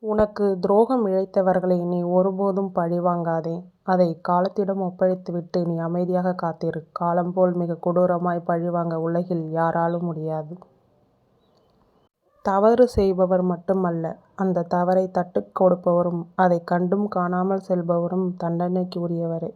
உனக்கு துரோகம் இழைத்தவர்களை நீ ஒருபோதும் பழிவாங்காதே. அதை காலத்திடம் ஒப்படைத்துவிட்டு நீ அமைதியாகக் காத்திரு. காலம்போல் மிகக் கொடூரமாய் பழிவாங்க உலகில் யாராலும் முடியாது. தவறு செய்பவர் மட்டுமல்ல, அந்தத் தவறைத் தட்டிக் கொடுப்பவரும் அதைக் கண்டும் காணாமல் செல்பவரும் தண்டனைக்கு உரியவரே.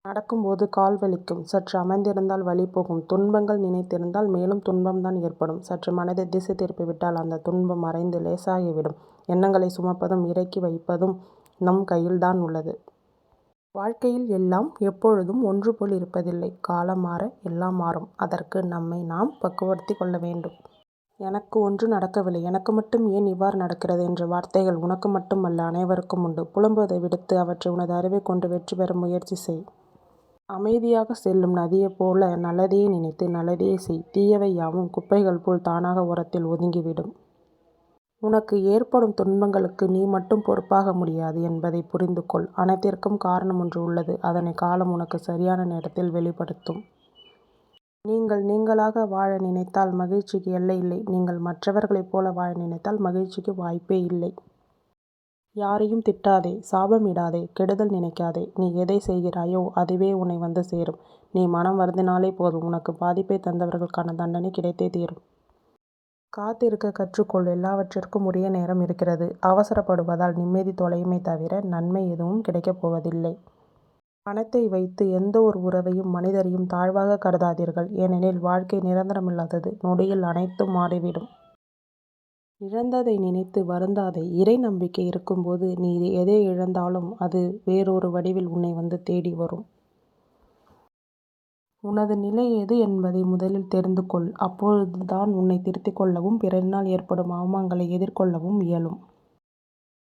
நடக்கும்போது கால் வலிக்கும். சற்று அமர்ந்திருந்தால் வலி போகும். துன்பங்கள் நினைத்திருந்தால் மேலும் துன்பம்தான் ஏற்படும். சற்று மனதைத் திசை திருப்பிவிட்டால் அந்தத் துன்பம் மறைந்து லேசாகிவிடும். எண்ணங்களைச் சுமப்பதும் இறக்கி வைப்பதும் நம் கையில்தான் உள்ளது. வாழ்க்கையில் எல்லாம் எப்பொழுதும் ஒன்று போல் இருப்பதில்லை. காலம் மாற எல்லாம் மாறும். அதற்கு நம்மை நாம் பக்குவப்படுத்திக் கொள்ள வேண்டும். எனக்கு ஒன்றும் நடக்கவில்லை, எனக்கு மட்டும் ஏன் இவ்வாறு நடக்கிறது என்ற வார்த்தைகள் உனக்கு மட்டுமல்ல, அனைவருக்கும் உண்டு. புலம்புவதை விடுத்து அவற்றை உனது அறிவைக் கொண்டு வெற்றி பெற முயற்சி செய். அமைதியாகச் செல்லும் நதியைப் போல நல்லதையே நினைத்து நல்லதையே செய். தீயவை யாவும் குப்பைகள் போல் தானாக ஓரத்தில் ஒதுங்கிவிடும். உனக்கு ஏற்படும் துன்பங்களுக்கு நீ மட்டும் பொறுப்பாக முடியாது என்பதை புரிந்து கொள். அனைத்திற்கும் காரணம் ஒன்று உள்ளது. அதனை காலம் உனக்கு சரியான நேரத்தில் வெளிப்படுத்தும். நீங்கள் நீங்களாக வாழ நினைத்தால் மகிழ்ச்சிக்கு எல்லையில்லை. நீங்கள் மற்றவர்களைப் போல வாழ நினைத்தால் மகிழ்ச்சிக்கு வாய்ப்பே இல்லை. யாரையும் திட்டாதே, சாபமிடாதே, கெடுதல் நினைக்காதே. நீ எதை செய்கிறாயோ அதுவே உன்னை வந்து சேரும். நீ மனம் வருந்தினாலே போதும், உனக்கு பாதிப்பை தந்தவர்களுக்கான தண்டனை கிடைத்தே தீரும். காத்திருக்க கற்றுக்கொள். எல்லாவற்றிற்கும் உரிய நேரம் இருக்கிறது. அவசரப்படுவதால் நிம்மதி தொலையுமே தவிர நன்மை எதுவும் கிடைக்கப் போவதில்லை. பணத்தை வைத்து எந்த ஒரு உறவையும் மனிதரையும் தாழ்வாக கருதாதீர்கள். ஏனெனில் வாழ்க்கை நிரந்தரமில்லாதது. நொடியில் அனைத்தும் மாறிவிடும். இழந்ததை நினைத்து வருந்தாதே. இறை நம்பிக்கை இருக்கும்போது நீ எதை இழந்தாலும் அது வேறொரு வடிவில் உன்னை வந்து தேடி வரும். உனது நிலை எது என்பதை முதலில் தெரிந்து கொள். அப்பொழுதுதான் உன்னை திருத்திக் கொள்ளவும் பிறரினால் ஏற்படும் அவமானங்களை எதிர்கொள்ளவும் இயலும்.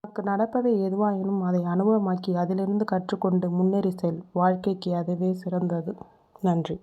உனக்கு நடப்பவை எதுவாயினும் அதை அனுபவமாக்கி அதிலிருந்து கற்றுக்கொண்டு முன்னேறி செல். வாழ்க்கைக்கு அதுவே சிறந்தது. நன்றி.